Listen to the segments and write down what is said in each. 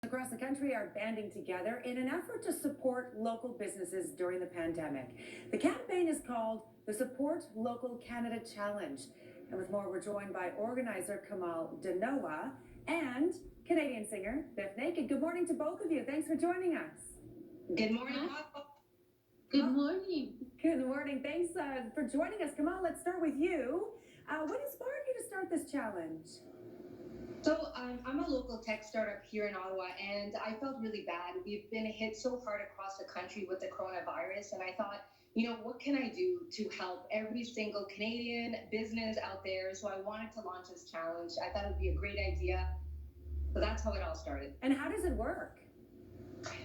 Across the country are banding together in an effort to support local businesses during the pandemic. The campaign is called the Support Local Canada Challenge. And with more, we're joined by organizer Kamal Danoa and Canadian singer BIF Naked. Good morning to both of you. Thanks for joining us. Good morning. Good morning. Good morning. Thanks for joining us. Kamal, let's start with you. What inspired you to start this challenge? So I'm a local tech startup here in Ottawa, and I felt really bad. We've been hit so hard across the country with the coronavirus, and I thought, what can I do to help every single Canadian business out there? So I wanted to launch this challenge. I thought it would be a great idea. So that's how it all started. And how does it work?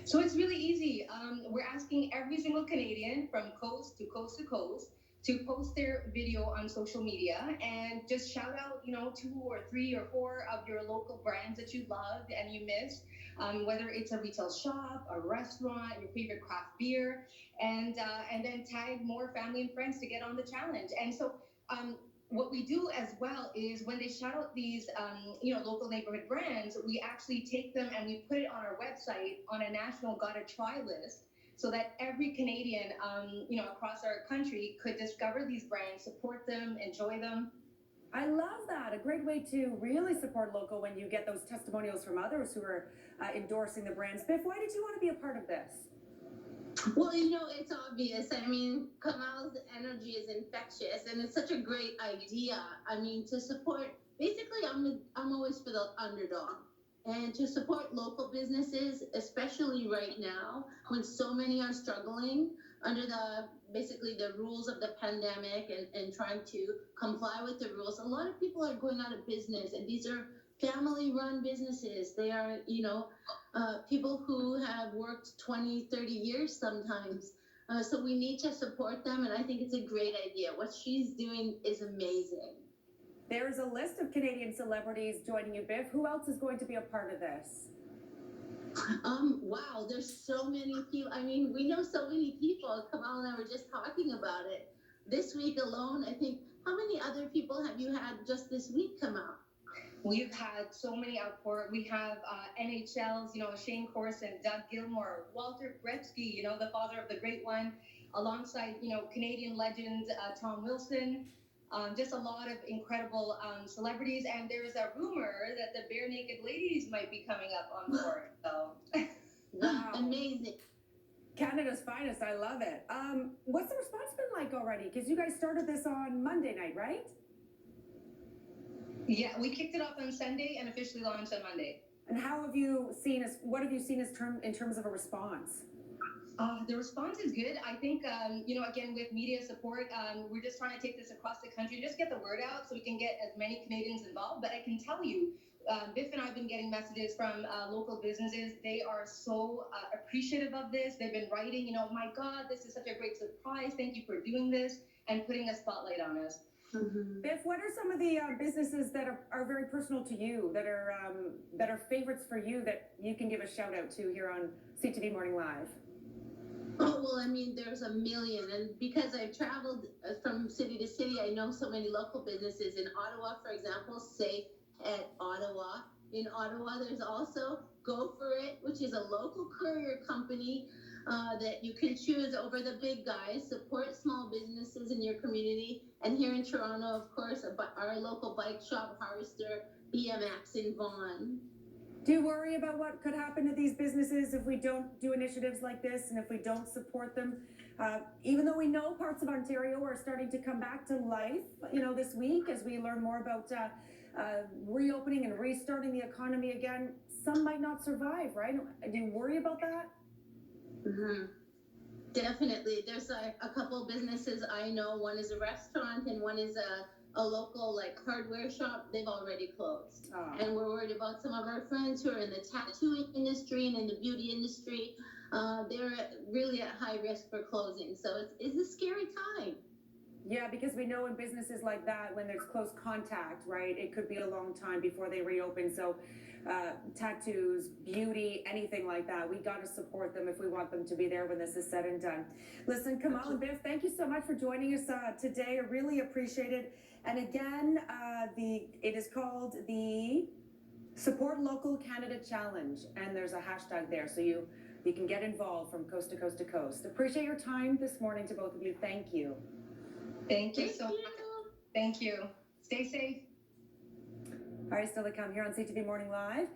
So it's really easy. We're asking every single Canadian from coast to coast to coast to post their video on social media and just shout out, 2 or 3 or 4 of your local brands that you loved and you missed, whether it's a retail shop, a restaurant, your favorite craft beer, and then tag more family and friends to get on the challenge. And so what we do as well is when they shout out these, local neighborhood brands, we actually take them and we put it on our website on a national gotta try list, so that every Canadian, across our country could discover these brands, support them, enjoy them. I love that. A great way to really support local when you get those testimonials from others who are endorsing the brands. BIF, why did you want to be a part of this? Well, it's obvious. Kamal's energy is infectious, and it's such a great idea. To support, basically, I'm always for the underdog. And to support local businesses, especially right now, when so many are struggling under the rules of the pandemic and trying to comply with the rules. A lot of people are going out of business, and these are family-run businesses. They are, people who have worked 20, 30 years sometimes. So we need to support them, and I think it's a great idea. What she's doing is amazing. There's a list of Canadian celebrities joining you, BIF. Who else is going to be a part of this? Wow, there's so many people. We know so many people. Kamal and I were just talking about it. This week alone, I think, how many other people have you had just this week come out? We've had so many outpour. We have NHLs, Shayne Corson, Doug Gilmour, Walter Gretzky, the father of the great one, alongside, Canadian legend Tom Wilson. Just a lot of incredible celebrities, and there's a rumor that the Bare Naked ladies might be coming up on board. So, wow, amazing! Canada's finest. I love it. What's the response been like already? Because you guys started this on Monday night, right? Yeah, we kicked it off on Sunday and officially launched on Monday. And what have you seen in terms of a response? The response is good. I think, again, with media support, we're just trying to take this across the country, just get the word out so we can get as many Canadians involved. But I can tell you, BIF and I have been getting messages from local businesses. They are so appreciative of this. They've been writing, my God, this is such a great surprise. Thank you for doing this and putting a spotlight on us. Mm-hmm. BIF, what are some of the businesses that are very personal to you, that are favorites for you, that you can give a shout out to here on CTV Morning Live? Oh, well, there's a million. And because I've traveled from city to city, I know so many local businesses. In Ottawa, for example, Safe at Ottawa. In Ottawa, there's also Go For It, which is a local courier company that you can choose over the big guys. Support small businesses in your community. And here in Toronto, of course, our local bike shop, Harvester BMX in Vaughan. Do you worry about what could happen to these businesses if we don't do initiatives like this and if we don't support them? Even though we know parts of Ontario are starting to come back to life, this week as we learn more about reopening and restarting the economy again, some might not survive, right? Do you worry about that? Mm-hmm. Definitely. There's a couple of businesses I know. One is a restaurant and one is a local hardware shop. They've already closed. Oh. And we're worried about some of our friends who are in the tattooing industry and in the beauty industry. They're really at high risk for closing. So it's a scary time. Yeah, because we know in businesses like that, when there's close contact, right, it could be a long time before they reopen. So tattoos, beauty, anything like that, we got to support them if we want them to be there when this is said and done. Listen, Kamal and BIF, thank you so much for joining us today. I really appreciate it. And again, it is called the Support Local Canada Challenge, and there's a hashtag there, so you can get involved from coast to coast to coast. Appreciate your time this morning to both of you. Thank you. Thank you so much. Thank you. Stay safe. All right, still to come here on CTV Morning Live.